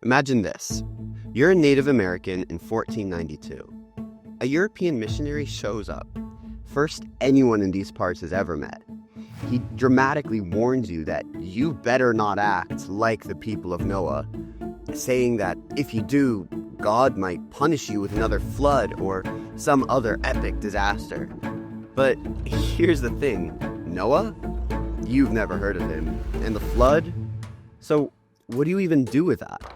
Imagine this. You're a Native American in 1492. A European missionary shows up. First anyone in these parts has ever met. He dramatically warns you that you better not act like the people of Noah, saying that if you do, God might punish you with another flood or some other epic disaster. But here's the thing, Noah? You've never heard of him. And the flood? So what do you even do with that?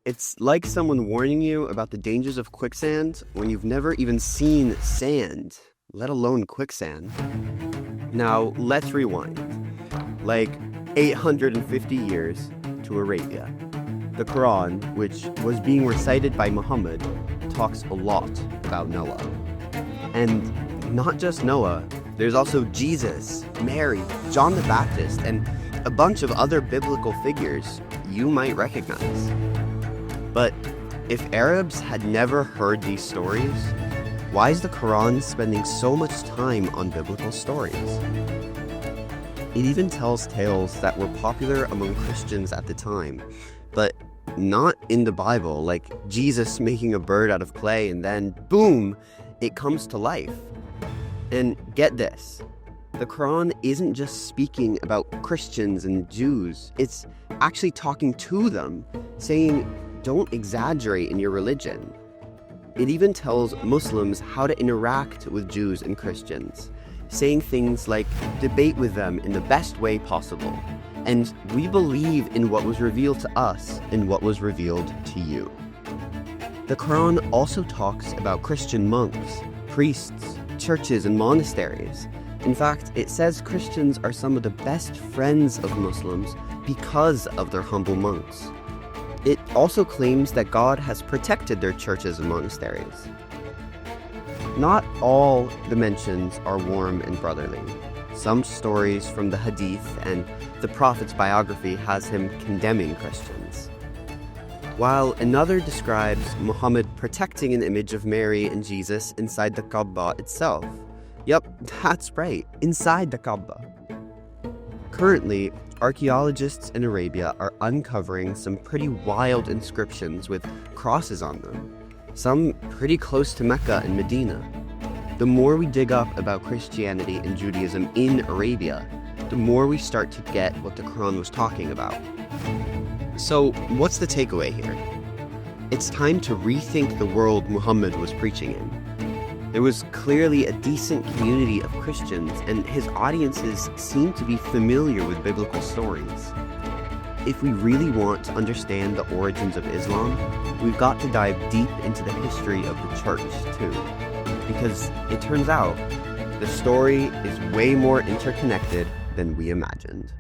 It's like someone warning you about the dangers of quicksand when you've never even seen sand, let alone quicksand. Now, let's rewind. Like 850 years to Arabia. The Qur'an, which was being recited by Muhammad, talks a lot about Noah. And not just Noah, there's also Jesus, Mary, John the Baptist, and a bunch of other biblical figures you might recognize. But if Arabs had never heard these stories, why is the Quran spending so much time on biblical stories? It even tells tales that were popular among Christians at the time, but not in the Bible, like Jesus making a bird out of clay and then, boom, it comes to life. And get this, the Quran isn't just speaking about Christians and Jews, it's actually talking to them, saying, don't exaggerate in your religion. It even tells Muslims how to interact with Jews and Christians, saying things like debate with them in the best way possible. And we believe in what was revealed to us and what was revealed to you. The Quran also talks about Christian monks, priests, churches, and monasteries. In fact, it says Christians are some of the best friends of Muslims because of their humble monks. It also claims that God has protected their churches and monasteries. Not all the mentions are warm and brotherly. Some stories from the Hadith and the Prophet's biography has him condemning Christians, while another describes Muhammad protecting an image of Mary and Jesus inside the Kaaba itself. Yep, that's right, inside the Kaaba. Currently, archaeologists in Arabia are uncovering some pretty wild inscriptions with crosses on them, some pretty close to Mecca and Medina. The more we dig up about Christianity and Judaism in Arabia, the more we start to get what the Quran was talking about. So, what's the takeaway here? It's time to rethink the world Muhammad was preaching in. There was clearly a decent community of Christians, and his audiences seemed to be familiar with biblical stories. If we really want to understand the origins of Islam, we've got to dive deep into the history of the church, too. Because it turns out, the story is way more interconnected than we imagined.